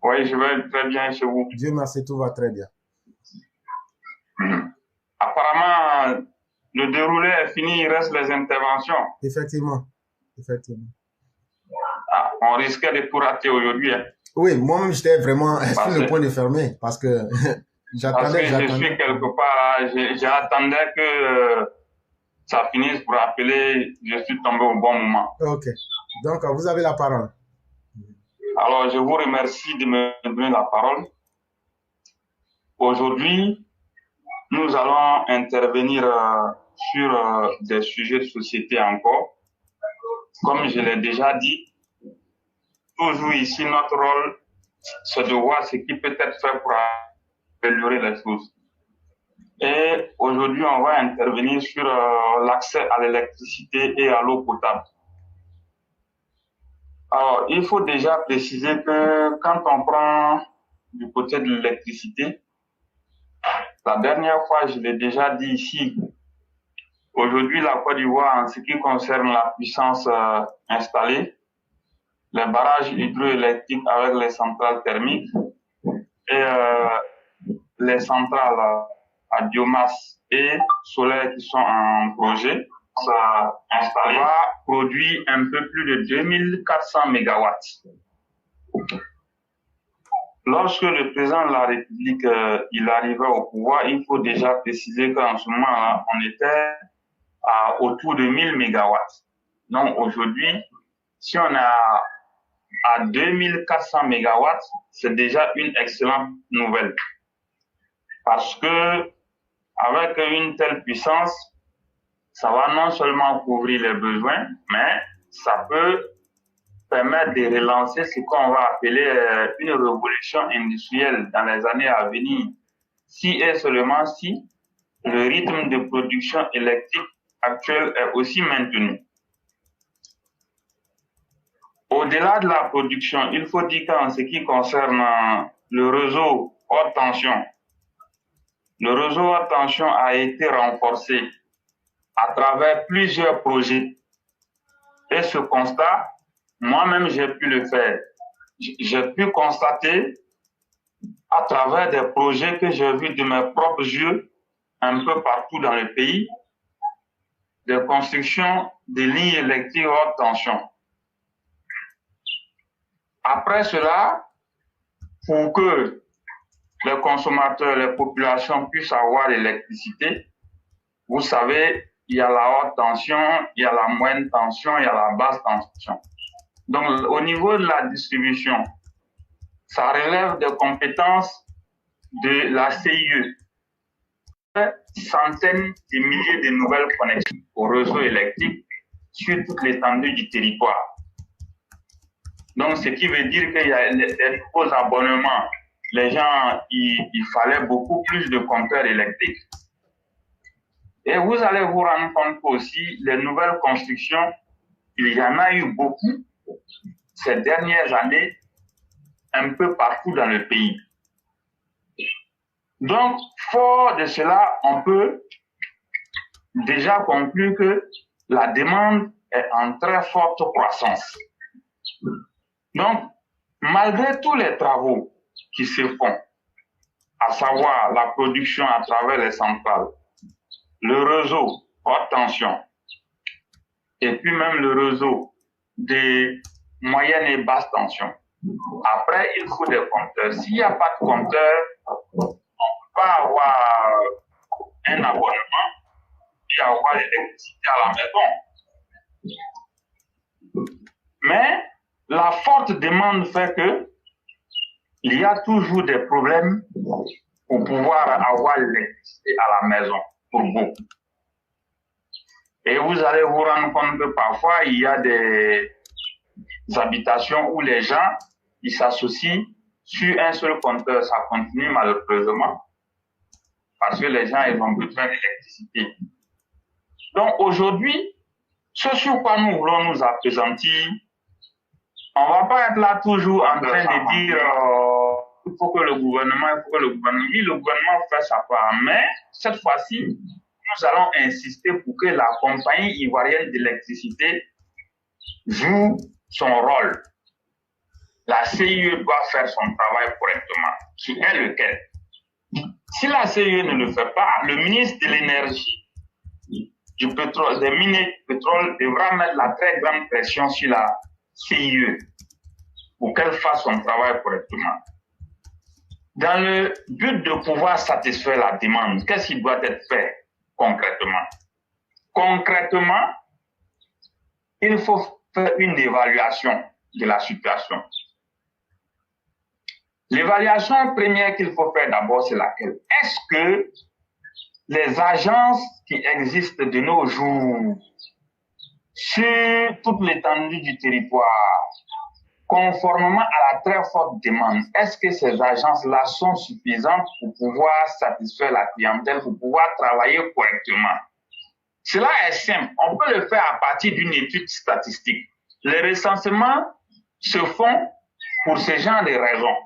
Oui, je vais très bien chez vous. Dieu merci, tout va très bien. Apparemment, le déroulé est fini, il reste les interventions. Effectivement, effectivement. Ah, on risquait de tout rater aujourd'hui, hein, Oui, moi-même, j'étais vraiment sur parce, le point de fermer parce que parce que je j'attendais. suis quelque part, là, j'attendais que ça finisse pour appeler, je suis tombé au bon moment. Ok. Donc, vous avez la parole. Alors, je vous remercie de me donner la parole. Aujourd'hui, nous allons intervenir sur des sujets de société encore. Comme je l'ai déjà dit, toujours ici, notre rôle, c'est de voir ce qui peut être fait pour améliorer les choses. Et aujourd'hui, on va intervenir sur l'accès à l'électricité et à l'eau potable. Alors, il faut déjà préciser que quand on prend du côté de l'électricité, la dernière fois, je l'ai déjà dit ici, aujourd'hui, la Côte d'Ivoire, en ce qui concerne la puissance installée, les barrages hydroélectriques avec les centrales thermiques et les centrales à biomasse et solaire qui sont en projet, installé, va produire un peu plus de 2400 mégawatts. Lorsque le président de la République il arrivait au pouvoir, il faut déjà préciser qu'en ce moment-là, on était autour de 1000 mégawatts. Donc aujourd'hui, si on a à 2400 mégawatts, c'est déjà une excellente nouvelle. Parce que avec une telle puissance, ça va non seulement couvrir les besoins, mais ça peut permettre de relancer ce qu'on va appeler une révolution industrielle dans les années à venir, si et seulement si le rythme de production électrique actuel est aussi maintenu. Au-delà de la production, il faut dire qu'en ce qui concerne le réseau haute tension, le réseau haute tension a été renforcé à travers plusieurs projets. Et ce constat, moi-même, j'ai pu le faire. J'ai pu constater à travers des projets que j'ai vus de mes propres yeux un peu partout dans le pays, des constructions de lignes électriques haute tension. Après cela, pour que les consommateurs, les populations puissent avoir l'électricité, vous savez, il y a la haute tension, il y a la moyenne tension, il y a la basse tension. Donc, au niveau de la distribution, ça relève des compétences de la CIE. Centaines de milliers de nouvelles connexions au réseau électrique sur toute l'étendue du territoire. Donc, ce qui veut dire qu'il y a des nouveaux abonnements. Les gens, il fallait beaucoup plus de compteurs électriques. Et vous allez vous rendre compte qu'aussi, les nouvelles constructions, il y en a eu beaucoup ces dernières années, un peu partout dans le pays. Donc, fort de cela, on peut déjà conclure que la demande est en très forte croissance. Donc, malgré tous les travaux qui se font, à savoir la production à travers les centrales, le réseau haute tension, et puis même le réseau des moyennes et basses tensions. Après, il faut des compteurs. S'il n'y a pas de compteur, on ne peut pas avoir un abonnement et avoir l'électricité à la maison. Mais la forte demande fait que il y a toujours des problèmes pour pouvoir avoir l'électricité à la maison pour beaucoup. Et vous allez vous rendre compte que parfois, il y a des habitations où les gens, ils s'associent sur un seul compteur. Ça continue malheureusement parce que les gens, ils ont besoin d'électricité. Donc aujourd'hui, ce sur quoi nous voulons nous appesantir, on ne va pas être là toujours en train de dire il faut que le gouvernement, oui, le gouvernement fait sa part. Mais cette fois-ci, nous allons insister pour que la compagnie ivoirienne d'électricité joue son rôle. la CIE doit faire son travail correctement, qui est lequel? Si la CIE ne le fait pas, le ministre de l'Énergie, du pétrole, des mines de pétrole devra mettre la très grande pression sur la CIE pour qu'elle fasse son travail correctement. Dans le but de pouvoir satisfaire la demande, qu'est-ce qui doit être fait concrètement? Concrètement, il faut faire une évaluation de la situation. L'évaluation première qu'il faut faire d'abord, c'est laquelle? Est-ce que les agences qui existent de nos jours sur toute l'étendue du territoire, conformément à la très forte demande, est-ce que ces agences-là sont suffisantes pour pouvoir satisfaire la clientèle, pour pouvoir travailler correctement? Cela est simple. On peut le faire à partir d'une étude statistique. Les recensements se font pour ce genre de raisons.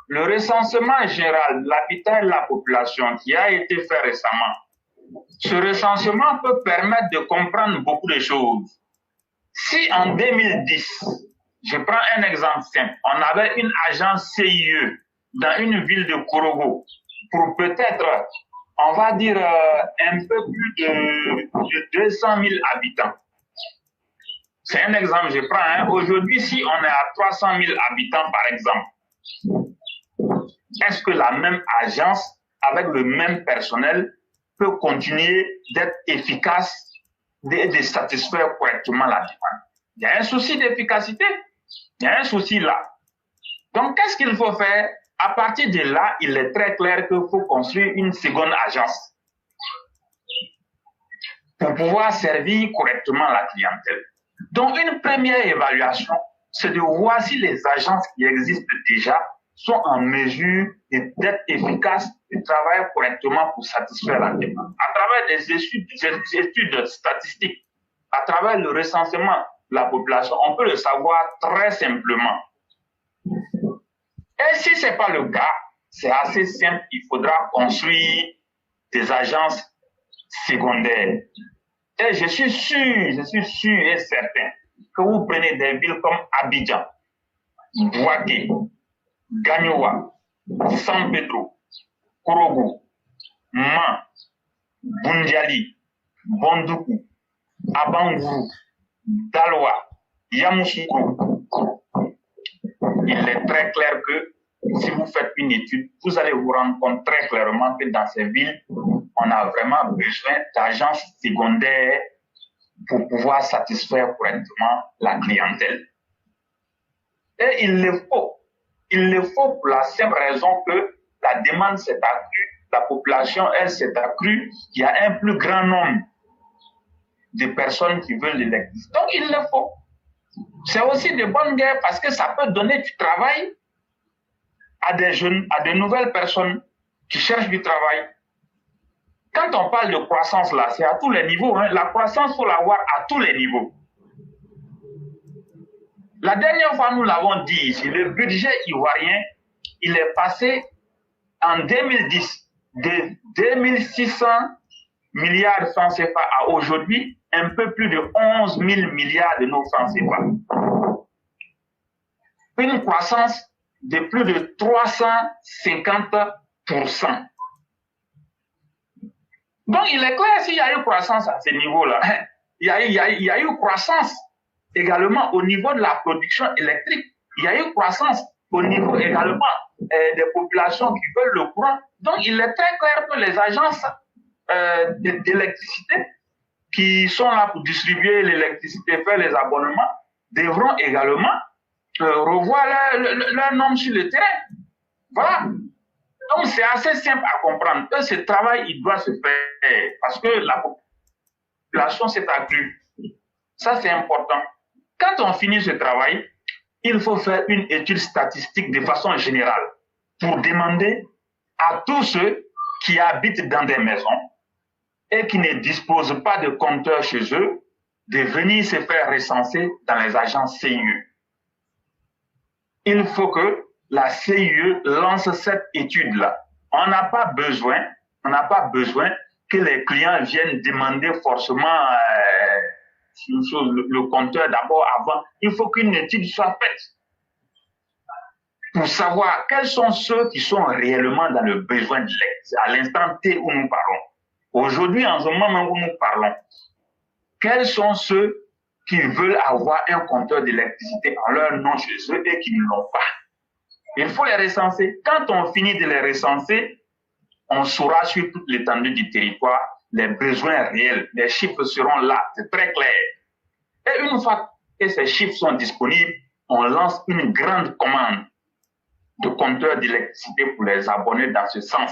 Le recensement général de l'habitat et de la population qui a été fait récemment, ce recensement peut permettre de comprendre beaucoup de choses. Si en 2010, je prends un exemple simple, on avait une agence CIE dans une ville de Korogo pour peut-être, on va dire, un peu plus de 200 000 habitants. C'est un exemple, je prends. Hein. Aujourd'hui, si on est à 300 000 habitants, par exemple, est-ce que la même agence, avec le même personnel, peut continuer d'être efficace et de satisfaire correctement la demande? Il y a un souci d'efficacité. Il y a un souci là. Donc, qu'est-ce qu'il faut faire? À partir de là, il est très clair qu'il faut construire une seconde agence pour pouvoir servir correctement la clientèle. Donc, une première évaluation, c'est de voir si les agences qui existent déjà sont en mesure d'être efficaces, de travailler correctement pour satisfaire la demande. À travers des études statistiques, à travers le recensement de la population, on peut le savoir très simplement. Et si ce n'est pas le cas, c'est assez simple, il faudra construire des agences secondaires. Et je suis sûr et certain que vous prenez des villes comme Abidjan, Bouaké, Gagnoua, San Pedro, Korogo, Man, Bundiali, Bondoukou, Abangourou, Daloa, Yamoussoukro. Il est très clair que si vous faites une étude, vous allez vous rendre compte très clairement que dans ces villes, on a vraiment besoin d'agences secondaires pour pouvoir satisfaire correctement la clientèle. Et il le faut. Il le faut pour la simple raison que la demande s'est accrue, la population, elle, s'est accrue. Il y a un plus grand nombre de personnes qui veulent l'électricité. Donc, il le faut. C'est aussi de bonnes guerres parce que ça peut donner du travail à des jeunes, à de nouvelles personnes qui cherchent du travail. Quand on parle de croissance, là, c'est à tous les niveaux. Hein. La croissance, il faut l'avoir à tous les niveaux. La dernière fois, nous l'avons dit ici, le budget ivoirien, il est passé en 2010 de 2600 milliards de francs CFA à aujourd'hui, un peu plus de 11 000 milliards de nos francs CFA. Une croissance de plus de 350%. Donc, il est clair s'il y a eu croissance à ce niveau-là. Il y a eu croissance également au niveau de la production électrique. Il y a eu croissance au niveau également des populations qui veulent le courant. Donc, il est très clair que les agences d'électricité qui sont là pour distribuer l'électricité, faire les abonnements, devront également revoir leurs normes sur le terrain. Voilà. Donc, c'est assez simple à comprendre que ce travail, il doit se faire parce que la population s'est accrue. Ça, c'est important. Quand on finit ce travail, il faut faire une étude statistique de façon générale pour demander à tous ceux qui habitent dans des maisons et qui ne disposent pas de compteurs chez eux de venir se faire recenser dans les agences CIE. Il faut que la CIE lance cette étude-là. On n'a pas besoin que les clients viennent demander forcément le compteur d'abord avant. Il faut qu'une étude soit faite. pour savoir quels sont ceux qui sont réellement dans le besoin de l'électricité à l'instant T où nous parlons. Aujourd'hui, en ce moment où nous parlons, quels sont ceux qui veulent avoir un compteur d'électricité en leur nom chez eux et qui ne l'ont pas? Il faut les recenser. Quand on finit de les recenser, on saura sur toute l'étendue du territoire les besoins réels. Les chiffres seront là, c'est très clair. Et une fois que ces chiffres sont disponibles, on lance une grande commande de compteurs d'électricité pour les abonnés dans ce sens.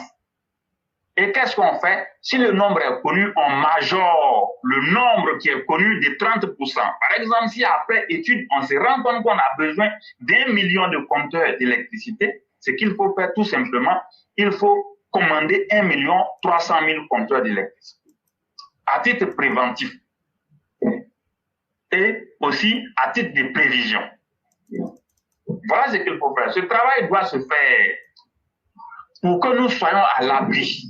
Et qu'est-ce qu'on fait? Si le nombre est connu, on majore le nombre qui est connu de 30%. Par exemple, si après étude, on se rend compte qu'on a besoin d'1 million de compteurs d'électricité, ce qu'il faut faire tout simplement, il faut commander 1 300 000 compteurs d'électricité à titre préventif et aussi à titre de prévision. Voilà ce qu'il faut faire. Ce travail doit se faire pour que nous soyons à l'abri.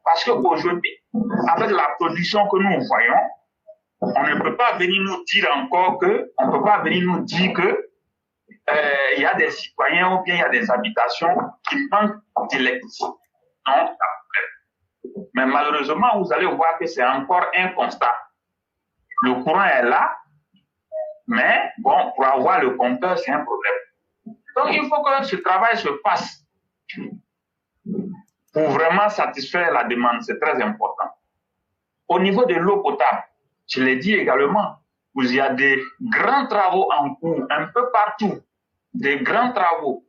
Parce qu'aujourd'hui, avec la production que nous voyons, on ne peut pas venir nous dire encore que, on ne peut pas venir nous dire que il y a des citoyens ou bien il y a des habitations qui manquent d'électricité. Non, mais malheureusement, vous allez voir que c'est encore un constat. Le courant est là, mais bon, pour avoir le compteur, c'est un problème. Donc, il faut que ce travail se fasse pour vraiment satisfaire la demande. C'est très important. Au niveau de l'eau potable, je l'ai dit également, il y a des grands travaux en cours un peu partout, des grands travaux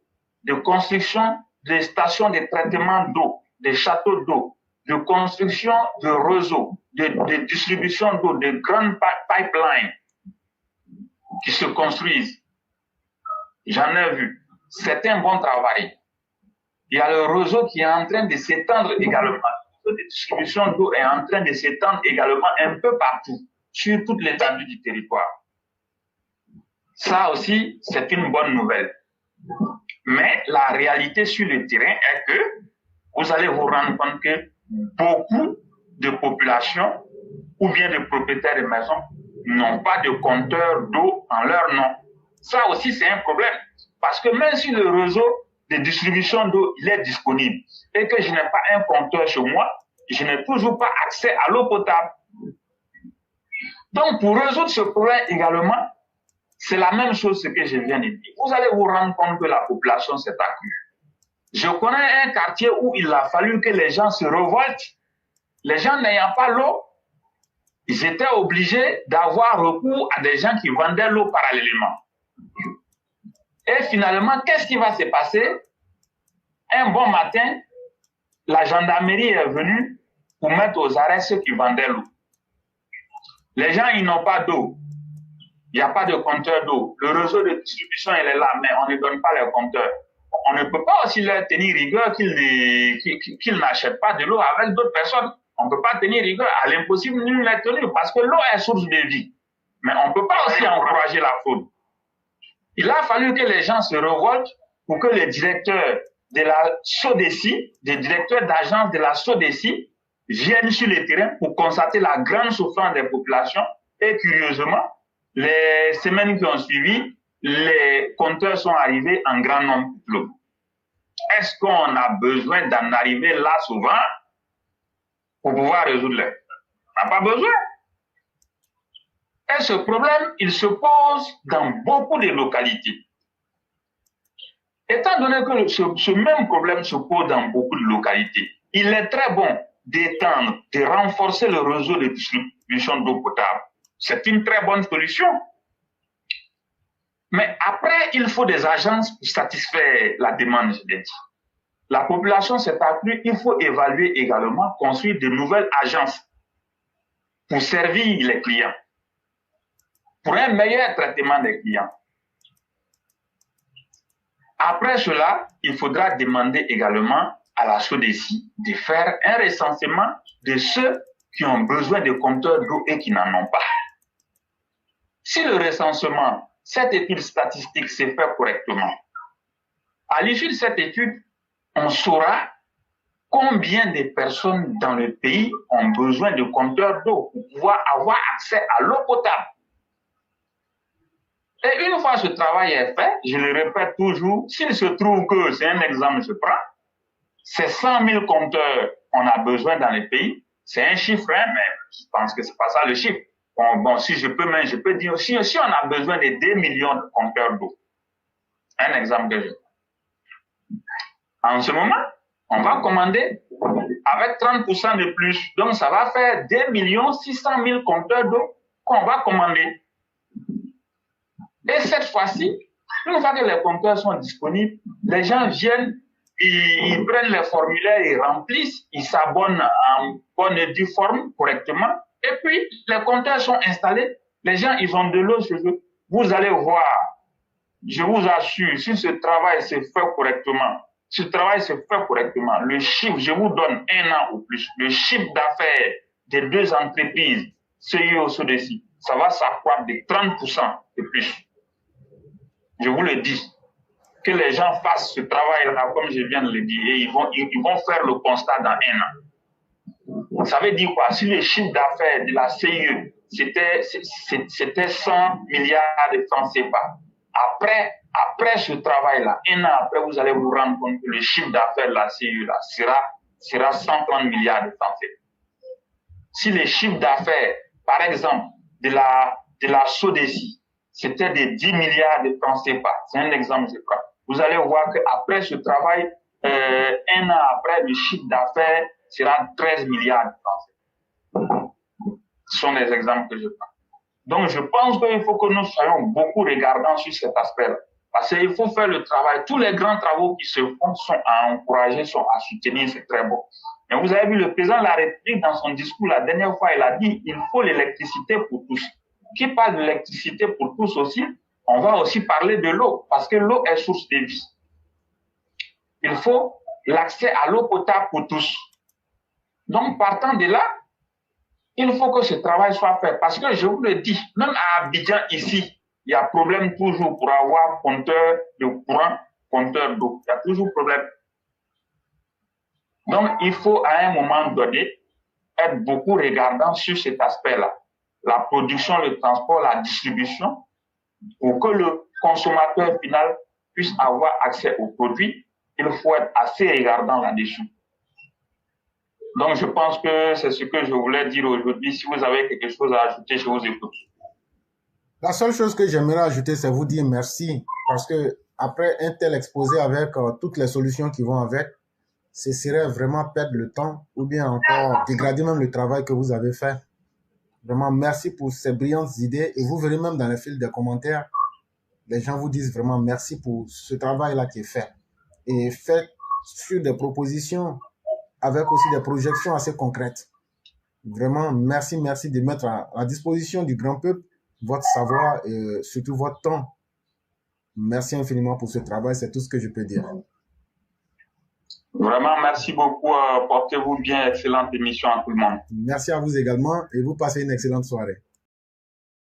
de construction de stations de traitement d'eau, des châteaux d'eau, de construction de réseaux, de distribution d'eau, de grandes pipelines qui se construisent. J'en ai vu. C'est un bon travail. Il y a le réseau qui est en train de s'étendre également. Le réseau de distribution d'eau est en train de s'étendre également un peu partout, sur toute l'étendue du territoire. Ça aussi, c'est une bonne nouvelle. Mais la réalité sur le terrain est que vous allez vous rendre compte que beaucoup de populations ou bien de propriétaires de maisons n'ont pas de compteur d'eau en leur nom. Ça aussi, c'est un problème. Parce que même si le réseau de distribution d'eau il est disponible et que je n'ai pas un compteur chez moi, je n'ai toujours pas accès à l'eau potable. Donc, pour résoudre ce problème également, c'est la même chose que je viens de dire. Vous allez vous rendre compte que la population s'est accrue. Je connais un quartier où il a fallu que les gens se révoltent. Les gens n'ayant pas l'eau, ils étaient obligés d'avoir recours à des gens qui vendaient l'eau parallèlement. Et finalement, qu'est-ce qui va se passer? Un bon matin, la gendarmerie est venue pour mettre aux arrêts ceux qui vendaient l'eau. Les gens, ils n'ont pas d'eau. Il n'y a pas de compteur d'eau. Le réseau de distribution, il est là, mais on ne donne pas les compteurs. On ne peut pas aussi leur tenir rigueur qu'ils n'achètent pas de l'eau avec d'autres personnes. On ne peut pas tenir rigueur. À l'impossible, nous les tenir parce que l'eau est source de vie. Mais on ne peut pas aussi encourager la fraude. Il a fallu que les gens se révoltent pour que les directeurs de la SODECI, les directeurs d'agence de la SODECI viennent sur le terrain pour constater la grande souffrance des populations. Et curieusement, les semaines qui ont suivi, les compteurs sont arrivés en grand nombre. Est-ce qu'on a besoin d'en arriver là souvent pour pouvoir résoudre les problèmes? On n'a pas besoin. Et ce problème, il se pose dans beaucoup de localités. Étant donné que ce même problème se pose dans beaucoup de localités, il est très bon d'étendre, de renforcer le réseau de distribution d'eau potable. C'est une très bonne solution. Mais après, il faut des agences pour satisfaire la demande, je l'ai dit. La population s'est accrue, il faut évaluer également, construire de nouvelles agences pour servir les clients, pour un meilleur traitement des clients. Après cela, il faudra demander également à la SODECI de faire un recensement de ceux qui ont besoin de compteurs d'eau et qui n'en ont pas. Si le recensement, cette étude statistique s'est fait correctement, à l'issue de cette étude, on saura combien de personnes dans le pays ont besoin de compteurs d'eau pour pouvoir avoir accès à l'eau potable. Et une fois ce travail est fait, je le répète toujours, s'il se trouve que, c'est un exemple je prends, c'est 100 000 compteurs qu'on a besoin dans les pays, c'est un chiffre, hein, mais je pense que c'est pas ça le chiffre. Bon, si je peux même, je peux dire, si on a besoin de 2 millions de compteurs d'eau, un exemple que je prends. En ce moment, on va commander avec 30% de plus. Donc, ça va faire 2 600 000 compteurs d'eau qu'on va commander. Et cette fois-ci, une fois que les compteurs sont disponibles, les gens viennent, ils prennent les formulaires, ils remplissent, ils s'abonnent en bonne et due forme correctement. Et puis, les compteurs sont installés. Les gens, ils ont de l'eau chez eux. Vous allez voir, je vous assure, si ce travail se fait correctement, le chiffre, je vous donne 1 an ou plus, le chiffre d'affaires des deux entreprises, CIO, Sodeci, ça va s'accroître de 30% de plus. Je vous le dis, que les gens fassent ce travail-là, comme je viens de le dire, et ils vont faire le constat dans 1 an. Ça veut dire quoi? Si le chiffre d'affaires de la CIE, c'était 100 milliards de francs CFA, après ce travail-là, 1 an après, vous allez vous rendre compte que le chiffre d'affaires de la CIE là, sera 130 milliards de francs CFA. Si le chiffre d'affaires, par exemple, de la Sodeci, c'était de 10 milliards de francs CFA, c'est un exemple, je crois. Vous allez voir qu'après ce travail, 1 an après, le chiffre d'affaires sera 13 milliards de francs CFA. Ce sont des exemples que je prends. Donc, je pense qu'il faut que nous soyons beaucoup regardants sur cet aspect-là. Parce qu'il faut faire le travail. Tous les grands travaux qui se font sont à encourager, sont à soutenir, c'est très bon. Mais vous avez vu le président de la République dans son discours la dernière fois, il a dit il faut l'électricité pour tous. Qui parle de l'électricité pour tous aussi, on va aussi parler de l'eau, parce que l'eau est source de vie. Il faut l'accès à l'eau potable pour tous. Donc, partant de là, il faut que ce travail soit fait. Parce que je vous le dis, même à Abidjan, ici, il y a problème toujours pour avoir compteur de courant, compteur d'eau. Il y a toujours problème. Donc, il faut à un moment donné être beaucoup regardant sur cet aspect-là. La production, le transport, la distribution, pour que le consommateur final puisse avoir accès aux produits, il faut être assez regardant là-dessus. Donc, je pense que c'est ce que je voulais dire aujourd'hui. Si vous avez quelque chose à ajouter, je vous écoute. La seule chose que j'aimerais ajouter, c'est vous dire merci. Parce que après un tel exposé avec toutes les solutions qui vont avec, ce serait vraiment perdre le temps ou bien encore dégrader même le travail que vous avez fait. Vraiment, merci pour ces brillantes idées. Et vous verrez même dans les fils des commentaires, les gens vous disent vraiment merci pour ce travail-là qui est fait. Et faites sur des propositions avec aussi des projections assez concrètes. Vraiment, merci de mettre à disposition du grand peuple votre savoir et surtout votre temps. Merci infiniment pour ce travail, c'est tout ce que je peux dire. Vraiment, merci beaucoup. Portez-vous bien. Excellente émission à tout le monde. Merci à vous également et vous passez une excellente soirée.